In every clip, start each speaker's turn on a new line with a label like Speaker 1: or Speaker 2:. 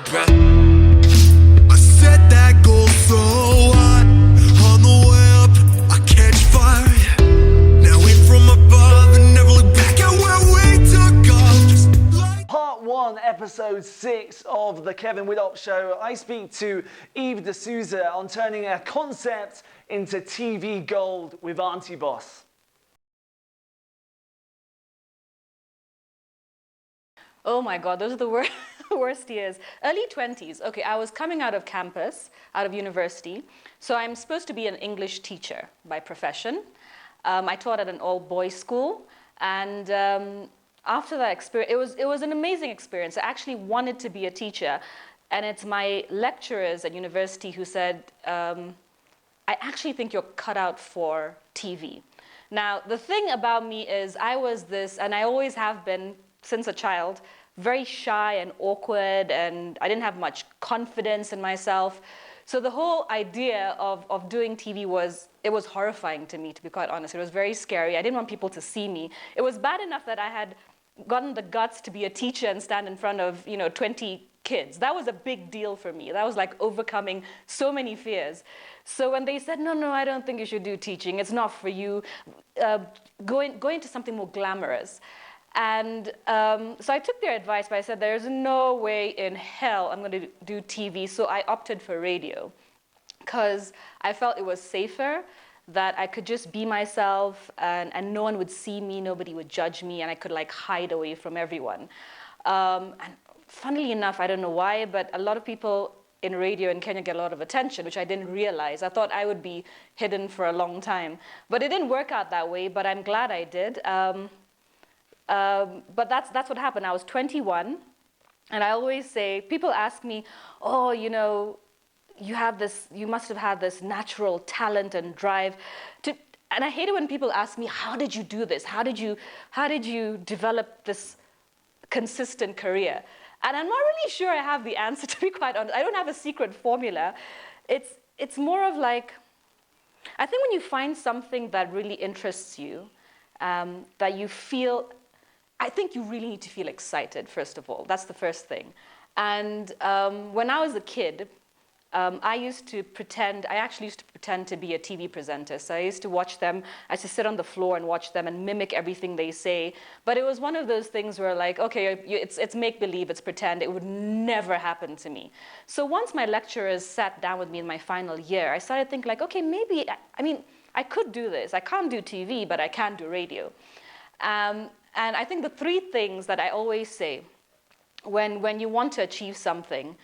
Speaker 1: breath. I set that goal so high. On the way up, I catch fire. Now in from above and never look back at where we took off. Just like
Speaker 2: Part 1, Episode 6 of The Kevin Widdop Show. I speak to Eve D'Souza on turning a concept into TV gold with Auntie Boss.
Speaker 3: Oh my God, those are the worst years. Early 20s. Okay, I was coming out of campus, out of university. So I'm supposed to be an English teacher by profession. I taught at an all-boys school. And after that experience, it was an amazing experience. I actually wanted to be a teacher. And it's my lecturers at university who said, I actually think you're cut out for TV. Now, the thing about me is I was this, and I always have been, since a child, very shy and awkward, and I didn't have much confidence in myself. So the whole idea of doing TV was horrifying to me, to be quite honest. It was very scary. I didn't want people to see me. It was bad enough that I had gotten the guts to be a teacher and stand in front of 20 kids. That was a big deal for me. That was like overcoming so many fears. So when they said, no, I don't think you should do teaching, it's not for you, go into something more glamorous. And so I took their advice, but I said, there's no way in hell I'm going to do TV. So I opted for radio because I felt it was safer, that I could just be myself and no one would see me, nobody would judge me, and I could like hide away from everyone. And funnily enough, I don't know why, but a lot of people in radio in Kenya get a lot of attention, which I didn't realize. I thought I would be hidden for a long time. But it didn't work out that way, but I'm glad I did. But that's what happened. I was 21, and I always say, people ask me, oh, you must have had this natural talent and drive and I hate it when people ask me, how did you do this? How did you develop this consistent career? And I'm not really sure I have the answer, to be quite honest. I don't have a secret formula. It's more of like, I think when you find something that really interests you, that you feel, I think you really need to feel excited, first of all. That's the first thing. And when I was a kid, I actually used to pretend to be a TV presenter. So I used to watch them, I used to sit on the floor and watch them and mimic everything they say. But it was one of those things where like, okay, it's make-believe, it's pretend. It would never happen to me. So once my lecturers sat down with me in my final year, I started thinking like, okay, maybe, I could do this. I can't do TV, but I can do radio. And I think the three things that I always say when you want to achieve something,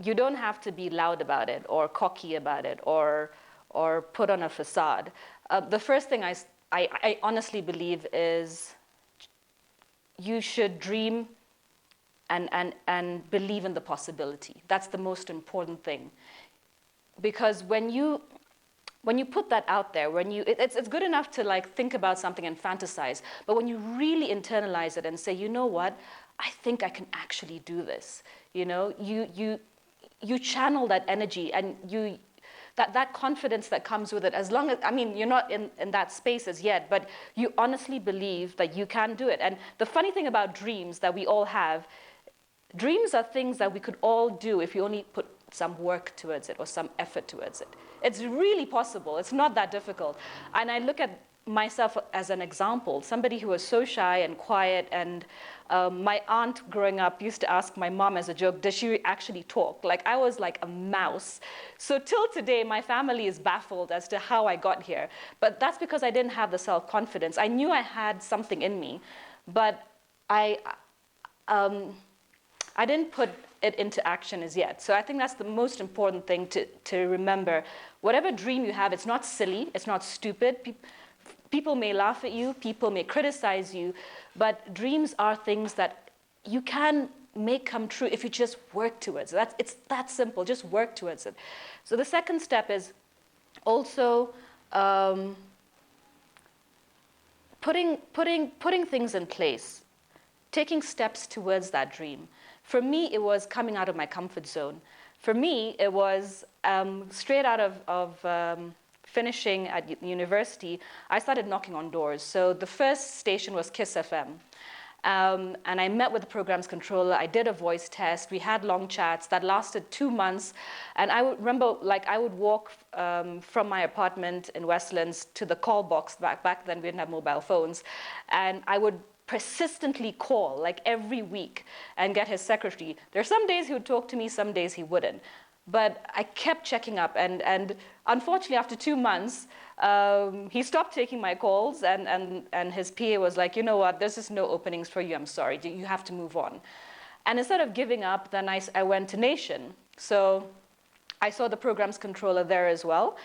Speaker 3: you don't have to be loud about it or cocky about it or put on a facade. The first thing I honestly believe is you should dream and believe in the possibility. That's the most important thing. Because when you put that out there, it's good enough to like think about something and fantasize, but when you really internalize it and say, you know what, I think I can actually do this. You channel that energy and that confidence that comes with it, as long as, you're not in that space as yet, but you honestly believe that you can do it. And the funny thing about dreams that we all have, dreams are things that we could all do if you only put some work towards it or some effort towards it. It's really possible. It's not that difficult. And I look at myself as an example, somebody who was so shy and quiet, and my aunt growing up used to ask my mom as a joke, does she actually talk? Like I was like a mouse. So till today, my family is baffled as to how I got here. But that's because I didn't have the self-confidence. I knew I had something in me, but I didn't put it into action as yet. So I think that's the most important thing to remember. Whatever dream you have, it's not silly, it's not stupid. People may laugh at you, people may criticize you, but dreams are things that you can make come true if you just work towards it. It's that simple, just work towards it. So the second step is also putting things in place, taking steps towards that dream. For me, it was coming out of my comfort zone. For me, it was straight out of finishing at university, I started knocking on doors. So the first station was KISS FM. And I met with the programs controller. I did a voice test. We had long chats that lasted 2 months. And I would remember, like, I would walk from my apartment in Westlands to the call box. Back then, we didn't have mobile phones. And I would persistently call, like, every week and get his secretary. There are some days he would talk to me, some days he wouldn't. But I kept checking up. And unfortunately, after 2 months, he stopped taking my calls, and his PA was like, you know what, there's just no openings for you, I'm sorry, you have to move on. And instead of giving up, then I went to Nation. So I saw the programs controller there as well,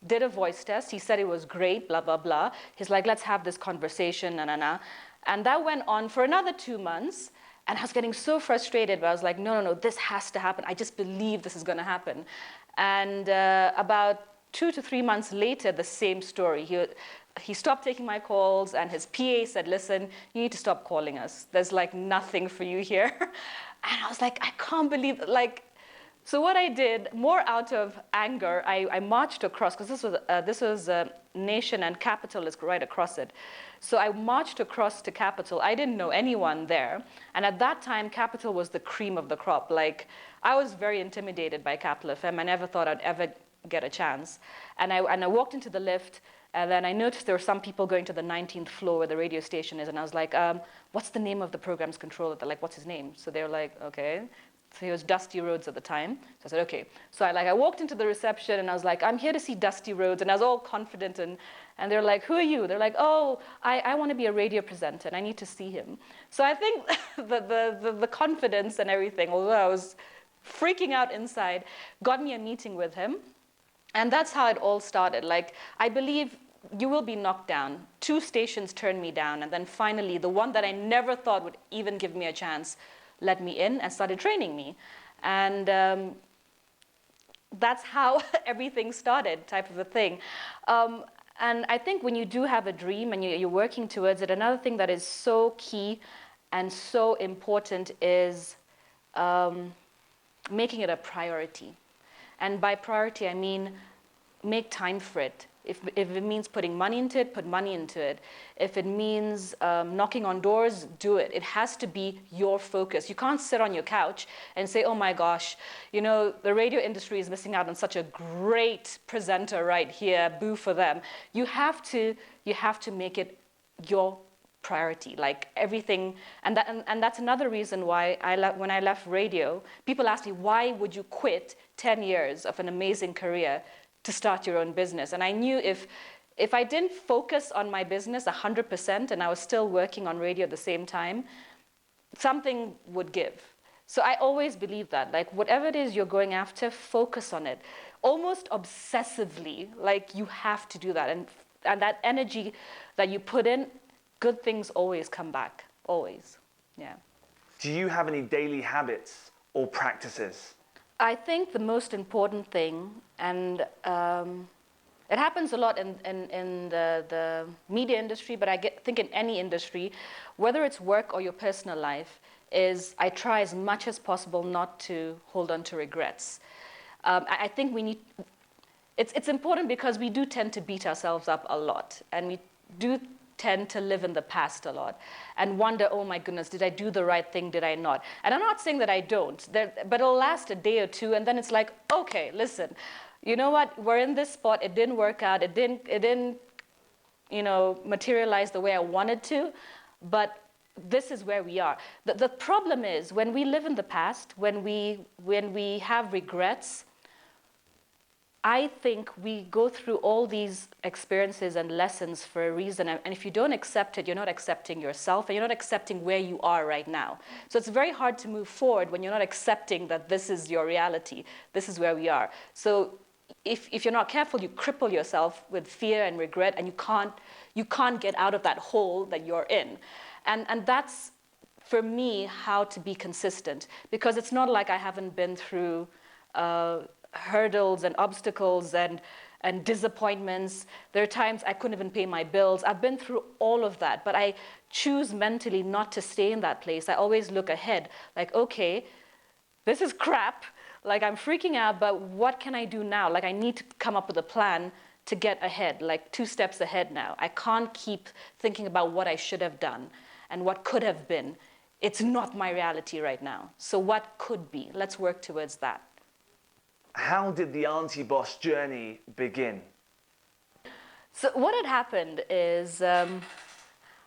Speaker 3: did a voice test, he said it was great, blah, blah, blah. He's like, let's have this conversation, na. And that went on for another 2 months, and I was getting so frustrated, but I was like, no, this has to happen. I just believe this is gonna happen. And about 2 to 3 months later, the same story. He stopped taking my calls, and his PA said, listen, you need to stop calling us. There's like nothing for you here. And I was like, I can't believe, like, so what I did, more out of anger, I marched across, because this was Nation, and Capitol is right across it. So I marched across to Capitol. I didn't know anyone there. And at that time, Capitol was the cream of the crop. Like, I was very intimidated by Capital FM. I never thought I'd ever get a chance. And I walked into the lift, and then I noticed there were some people going to the 19th floor where the radio station is. And I was like, what's the name of the programs controller? They're like, what's his name? So they were like, okay. So he was Dusty Rhodes at the time. So I said, okay. So I walked into the reception, and I was like, I'm here to see Dusty Rhodes. And I was all confident. And they're like, who are you? They're like, oh, I want to be a radio presenter, and I need to see him. So I think the confidence and everything, although I was freaking out inside, got me a meeting with him. And that's how it all started. Like, I believe you will be knocked down. 2 stations turned me down. And then finally, the one that I never thought would even give me a chance let me in and started training me. And that's how everything started, type of a thing. And I think when you do have a dream and you're working towards it, another thing that is so key and so important is making it a priority. And by priority, I mean make time for it. If it means putting money into it, put money into it. If it means knocking on doors, do it. It has to be your focus. You can't sit on your couch and say, oh my gosh, you know, the radio industry is missing out on such a great presenter right here, boo for them. You have to make it your priority, like everything. And that's another reason why when I left radio, people asked me, why would you quit 10 years of an amazing career to start your own business? And I knew if I didn't focus on my business 100% and I was still working on radio at the same time, something would give. So I always believe that, like, whatever it is you're going after, focus on it. Almost obsessively, like, you have to do that. And that energy that you put in, good things always come back, always, yeah.
Speaker 2: Do you have any daily habits or practices?
Speaker 3: I think the most important thing, and it happens a lot in the media industry, but I think in any industry, whether it's work or your personal life, is I try as much as possible not to hold on to regrets. I think we need, it's important because we do tend to beat ourselves up a lot, and we do tend to live in the past a lot and wonder, oh my goodness, did I do the right thing, did I not? And I'm not saying that I don't, but it'll last a day or two, and then it's like, okay, listen, you know what, we're in this spot, it didn't work out, it didn't materialize the way I wanted to, but this is where we are. The problem is, when we live in the past, when we have regrets, I think we go through all these experiences and lessons for a reason, and if you don't accept it, you're not accepting yourself, and you're not accepting where you are right now. So it's very hard to move forward when you're not accepting that this is your reality, this is where we are. So if you're not careful, you cripple yourself with fear and regret, and you can't get out of that hole that you're in. And that's, for me, how to be consistent, because it's not like I haven't been through hurdles and obstacles and disappointments. There are times I couldn't even pay my bills. I've been through all of that, but I choose mentally not to stay in that place. I always look ahead, like, okay, this is crap, like I'm freaking out, but what can I do now? Like, I need to come up with a plan to get ahead, like 2 steps ahead now. I can't keep thinking about what I should have done. and what could have been. It's not my reality right now. So what could be? Let's work towards that.
Speaker 2: How did the Auntie Boss journey begin?
Speaker 3: So what had happened is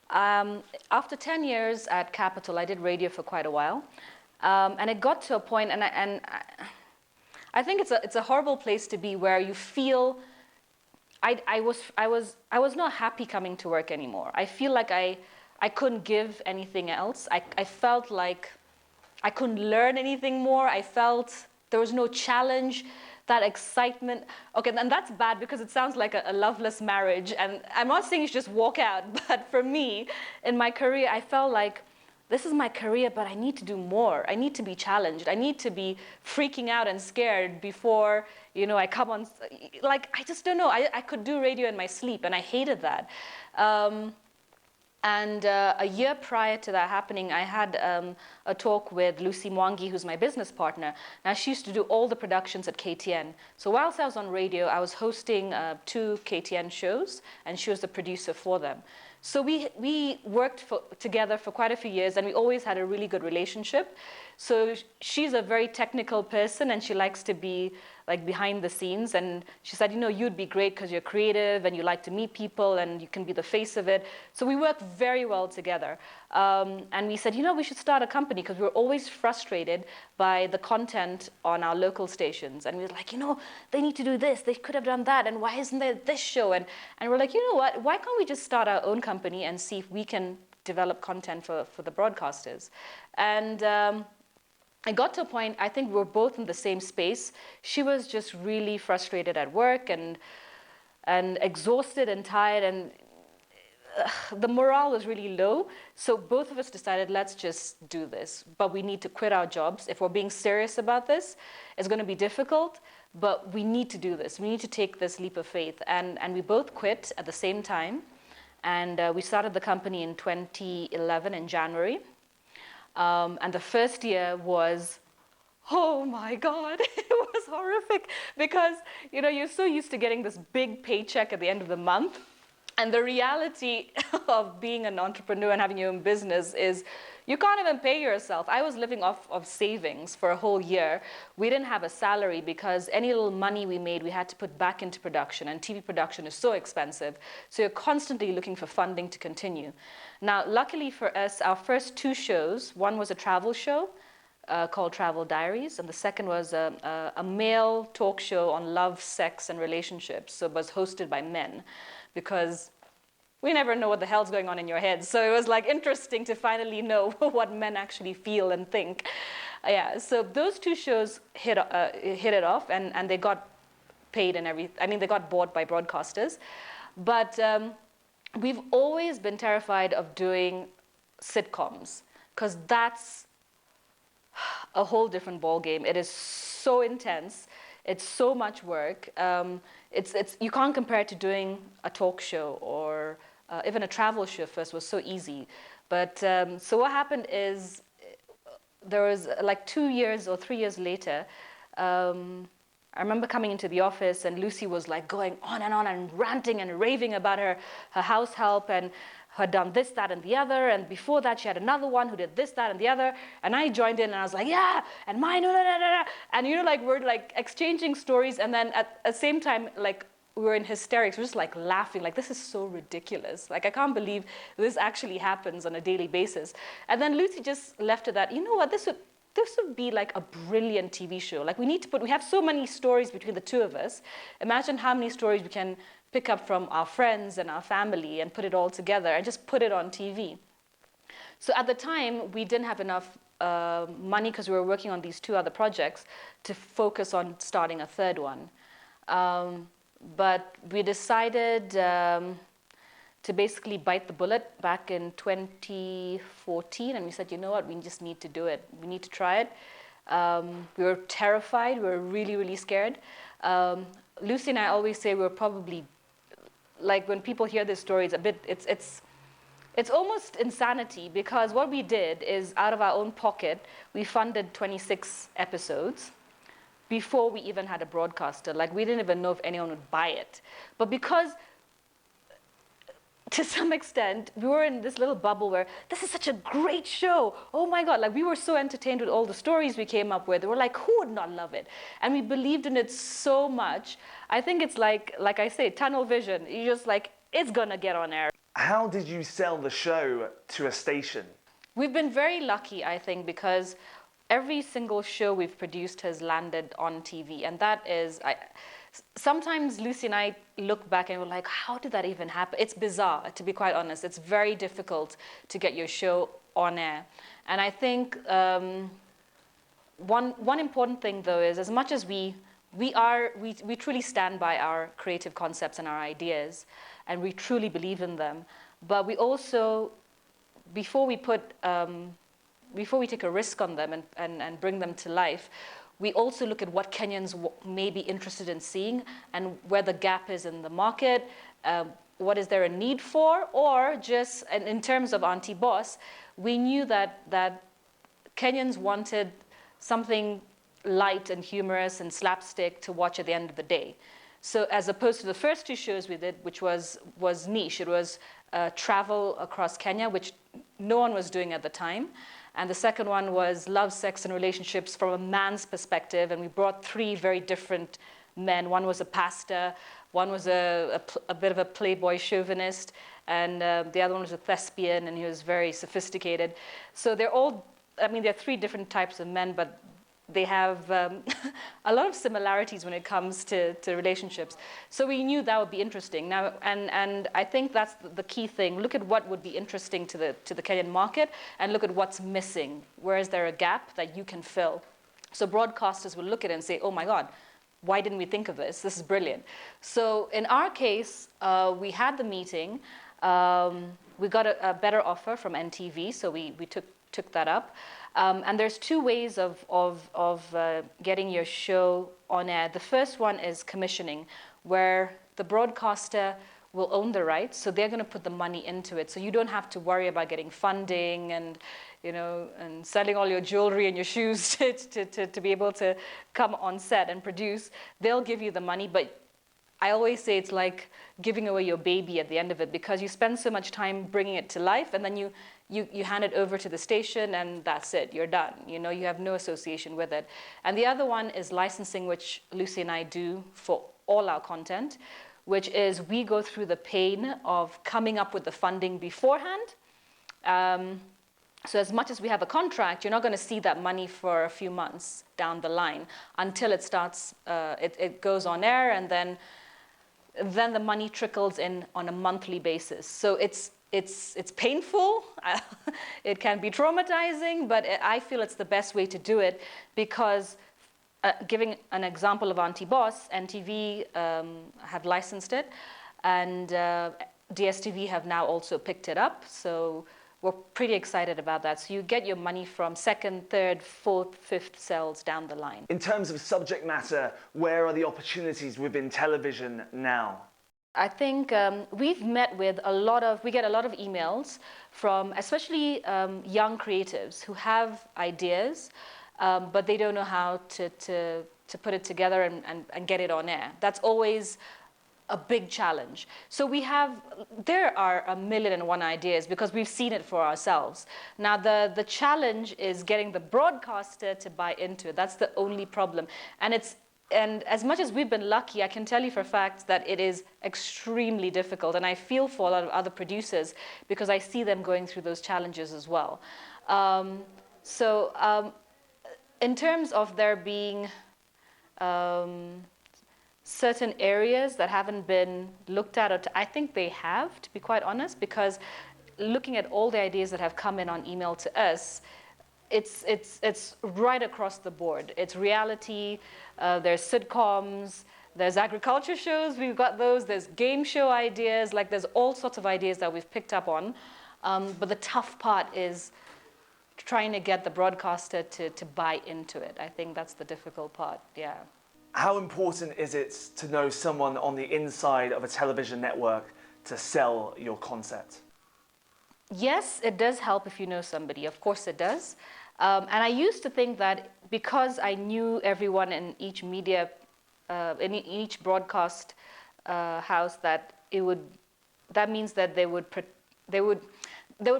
Speaker 3: after 10 years at Capital, I did radio for quite a while. And it got to a point, and I think it's a horrible place to be where you feel I was not happy coming to work anymore. I feel like I couldn't give anything else. I felt like I couldn't learn anything more. I felt there was no challenge, that excitement. Okay, and that's bad because it sounds like a loveless marriage. And I'm not saying you should just walk out, but for me, in my career, I felt like this is my career, but I need to do more. I need to be challenged. I need to be freaking out and scared before, I come on. Like, I just don't know. I could do radio in my sleep, and I hated that. And a year prior to that happening, I had a talk with Lucy Mwangi, who's my business partner. Now, she used to do all the productions at KTN. So whilst I was on radio, I was hosting 2 KTN shows, and she was the producer for them. So we worked together for quite a few years, and we always had a really good relationship. So she's a very technical person, and she likes to be like behind the scenes. And she said, you'd be great because you're creative and you like to meet people and you can be the face of it. So we worked very well together. And we said, we should start a company because we were always frustrated by the content on our local stations. And we were like, they need to do this. They could have done that. And why isn't there this show? And we're like, what? Why can't we just start our own company and see if we can develop content for the broadcasters? And I got to a point, I think we were both in the same space. She was just really frustrated at work and exhausted and tired, and the morale was really low. So both of us decided, let's just do this. But we need to quit our jobs. If we're being serious about this, it's going to be difficult, but we need to do this. We need to take this leap of faith. And we both quit at the same time. And we started the company in 2011 in January. And the first year was, oh my God, it was horrific because, you're so used to getting this big paycheck at the end of the month. And the reality of being an entrepreneur and having your own business is you can't even pay yourself. I was living off of savings for a whole year. We didn't have a salary because any little money we made, we had to put back into production. And TV production is so expensive. So you're constantly looking for funding to continue. Now, luckily for us, our first 2 shows, one was a travel show called Travel Diaries, and the second was a male talk show on love, sex, and relationships. So it was hosted by men because we never know what the hell's going on in your head. So it was like interesting to finally know what men actually feel and think. So those 2 shows hit it off, and they got paid and everything. I mean, they got bought by broadcasters. But we've always been terrified of doing sitcoms because that's a whole different ballgame. It is so intense. It's so much work. You can't compare it to doing a talk show or even a travel show. First was so easy. But so what happened is there was like 2 years or 3 years later, I remember coming into the office and Lucy was like going on and ranting and raving about her house help and had done this, that, and the other. And before that, she had another one who did this, that, and the other. And I joined in and I was like, yeah, and mine, and we're like exchanging stories. And then at the same time, like we were in hysterics. We're just like laughing, like this is so ridiculous. Like I can't believe this actually happens on a daily basis. And then Lucy just left it that, what, this would be like a brilliant TV show. Like we have so many stories between the 2 of us. Imagine how many stories we can pick up from our friends and our family and put it all together and just put it on TV. So at the time, we didn't have enough money because we were working on these 2 other projects to focus on starting a 3rd one. But we decided to basically bite the bullet back in 2014, and we said, what, we just need to do it. We need to try it. We were terrified. We were really, really scared. Lucy and I always say we're probably, like when people hear this story, it's almost insanity because what we did is out of our own pocket, we funded 26 episodes before we even had a broadcaster. Like we didn't even know if anyone would buy it. But because to some extent, we were in this little bubble where this is such a great show. Oh my God, like we were so entertained with all the stories we came up with. We're like, who would not love it? And we believed in it so much. I think it's like I say, tunnel vision. You just like, it's gonna get on air.
Speaker 2: How did you sell the show to a station?
Speaker 3: We've been very lucky, I think, because every single show we've produced has landed on TV. And that is, sometimes Lucy and I look back and we're like, how did that even happen? It's bizarre, to be quite honest. It's very difficult to get your show on air. And I think one important thing, though, is as much as we truly stand by our creative concepts and our ideas, and we truly believe in them, but we also, before we take a risk on them and bring them to life, we also look at what Kenyans may be interested in seeing and where the gap is in the market, what is there a need for, or just, and in terms of Auntie Boss, we knew that Kenyans wanted something light and humorous and slapstick to watch at the end of the day. So as opposed to the first two shows we did, which was niche, it was travel across Kenya, which no one was doing at the time. And the second one was love, sex, and relationships from a man's perspective. And we brought three very different men. One was a pastor, one was a bit of a playboy chauvinist, and the other one was a thespian, and he was very sophisticated. So they're all, they're three different types of men, but they have a lot of similarities when it comes to relationships. So we knew that would be interesting. Now, and I think that's the key thing. Look at what would be interesting to the Kenyan market, and look at what's missing. Where is there a gap that you can fill? So broadcasters will look at it and say, oh my God, why didn't we think of this? This is brilliant. So in our case, we had the meeting. We got a better offer from NTV, so we took that up. And there's two ways of getting your show on air. The first one is commissioning, where the broadcaster will own the rights, so they're going to put the money into it. So you don't have to worry about getting funding and selling all your jewelry and your shoes to be able to come on set and produce. They'll give you the money, but I always say it's like giving away your baby at the end of it, because you spend so much time bringing it to life, and then you hand it over to the station, and that's it, you're done. You have no association with it. And the other one is licensing, which Lucy and I do for all our content, which is we go through the pain of coming up with the funding beforehand. So as much as we have a contract, you're not going to see that money for a few months down the line until it starts, it goes on air, and then the money trickles in on a monthly basis. So it's painful, it can be traumatizing, but I feel it's the best way to do it, because giving an example of Auntie Boss, NTV have licensed it, and DSTV have now also picked it up, so we're pretty excited about that. So you get your money from second, third, fourth, fifth cells down the line.
Speaker 2: In terms of subject matter, where are the opportunities within television now?
Speaker 3: I think we've met with we get a lot of emails from especially young creatives who have ideas, but they don't know how to put it together and get it on air. That's always a big challenge. So there are 1,000,001 ideas, because we've seen it for ourselves. Now the challenge is getting the broadcaster to buy into it. That's the only problem. And as much as we've been lucky, I can tell you for a fact that it is extremely difficult. And I feel for a lot of other producers, because I see them going through those challenges as well. In terms of there being certain areas that haven't been looked at, I think they have, to be quite honest, because looking at all the ideas that have come in on email to us, it's right across the board. It's reality, there's sitcoms, there's agriculture shows, we've got those, there's game show ideas, like there's all sorts of ideas that we've picked up on. But the tough part is trying to get the broadcaster to buy into it. I think that's the difficult part, yeah.
Speaker 2: How important is it to know someone on the inside of a television network to sell your concept?
Speaker 3: Yes, it does help if you know somebody. Of course it does. And I used to think that because I knew everyone in each media, in each broadcast house, that it would that means that there would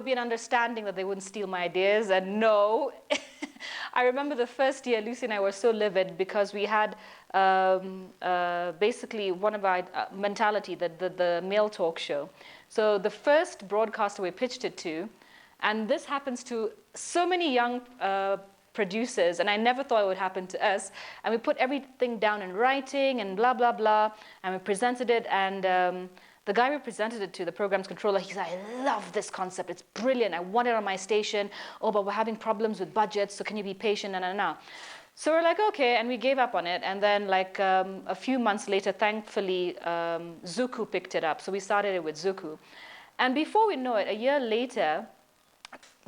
Speaker 3: be an understanding that they wouldn't steal my ideas. And no, I remember the first year, Lucy and I were so livid because we had basically one of our Mentality, the male talk show. So the first broadcaster we pitched it to, and this happens to so many young producers, and I never thought it would happen to us. And we put everything down in writing and blah, blah, blah, and we presented it, and the guy we presented it to, the program's controller, he said, I love this concept, it's brilliant, I want it on my station. Oh, but we're having problems with budgets, so can you be patient, na. So we're like, okay, and we gave up on it. And then like a few months later, thankfully, Zuku picked it up. So we started it with Zuku. And before we know it, a year later,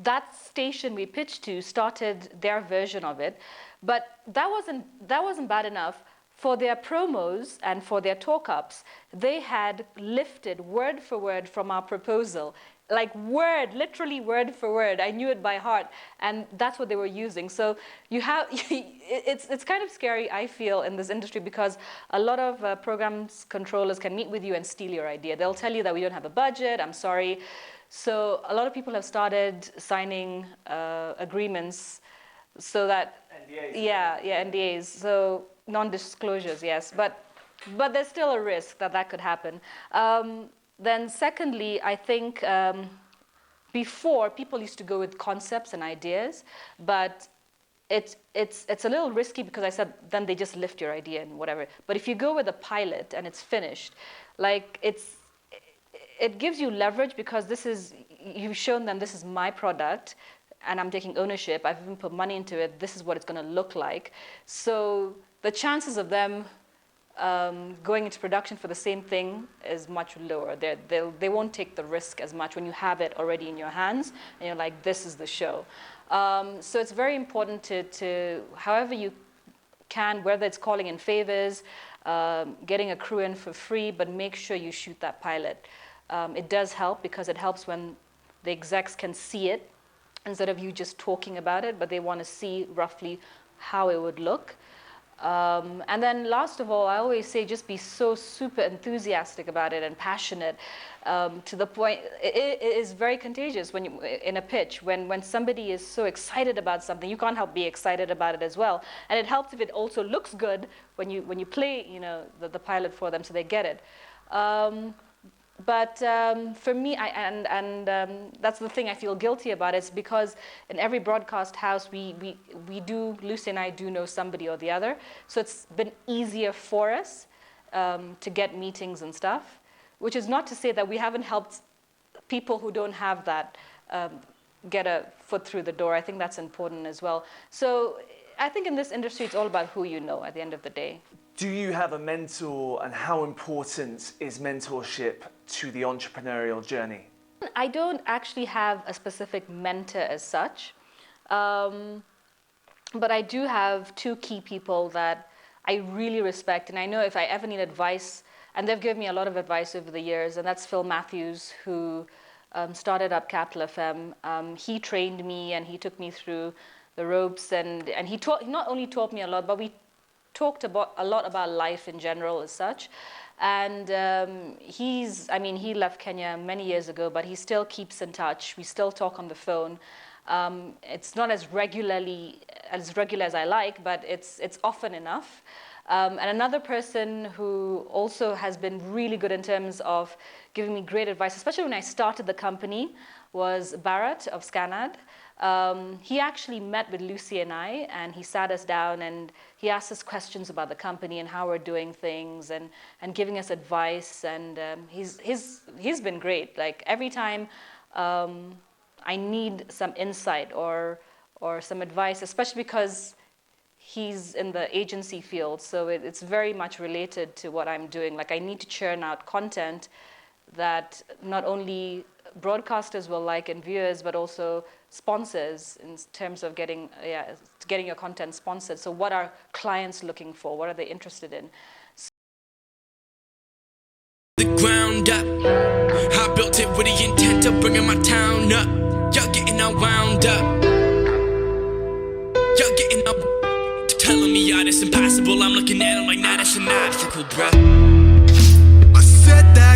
Speaker 3: that station we pitched to started their version of it. But that wasn't bad enough. For their promos and for their talk-ups, they had lifted word for word from our proposal. Like literally word for word. I knew it by heart, and that's what they were using. So it's kind of scary, I feel, in this industry, because a lot of programs controllers can meet with you and steal your idea. They'll tell you that we don't have a budget, I'm sorry. So a lot of people have started signing agreements so that
Speaker 2: NDAs.
Speaker 3: Yeah, NDAs. So non-disclosures, yes, but there's still a risk that could happen. Then secondly, I think before people used to go with concepts and ideas, but it's a little risky because I said then they just lift your idea and whatever. But if you go with a pilot and it's finished, like it gives you leverage because you've shown them this is my product and I'm taking ownership. I've even put money into it. This is what it's going to look like. So the chances of them going into production for the same thing is much lower. They won't take the risk as much when you have it already in your hands and you're like, this is the show. So it's very important to however you can, whether it's calling in favors, getting a crew in for free, but make sure you shoot that pilot. It does help because it helps when the execs can see it instead of you just talking about it, but they want to see roughly how it would look. And then last of all, I always say just be so super enthusiastic about it and passionate to the point, it is very contagious when in a pitch, when somebody is so excited about something, you can't help be excited about it as well. And it helps if it also looks good when you play, the pilot for them so they get it. But for me, that's the thing I feel guilty about. It's because in every broadcast house, Lucy and I do know somebody or the other. So it's been easier for us to get meetings and stuff, which is not to say that we haven't helped people who don't have that get a foot through the door. I think that's important as well. So I think in this industry, it's all about who you know at the end of the day.
Speaker 2: Do you have a mentor, and how important is mentorship to the entrepreneurial journey?
Speaker 3: I don't actually have a specific mentor as such, but I do have two key people that I really respect, and I know if I ever need advice, and they've given me a lot of advice over the years, and that's Phil Matthews, who started up Capital FM. He trained me and he took me through the ropes, and he not only taught me a lot, but we talked a lot about life in general as such. And he left Kenya many years ago, but he still keeps in touch. We still talk on the phone. It's not as regular as I like, but it's often enough. And another person who also has been really good in terms of giving me great advice, especially when I started the company, was Bharat of Scanad. He actually met with Lucy and I, and he sat us down and he asked us questions about the company and how we're doing things, and giving us advice. And he's been great. Like every time I need some insight or some advice, especially because he's in the agency field, so it's very much related to what I'm doing. Like I need to churn out content that not only broadcasters will like and viewers, but also sponsors in terms of getting your content sponsored. So what are clients looking for? What are they interested in?
Speaker 1: The ground up, I built it with the intent of bringing my town up. Y'all getting all wound up. Y'all getting up, telling me yeah, it's impossible. I'm looking at it like nah, that's a obstacle, bruh. I said that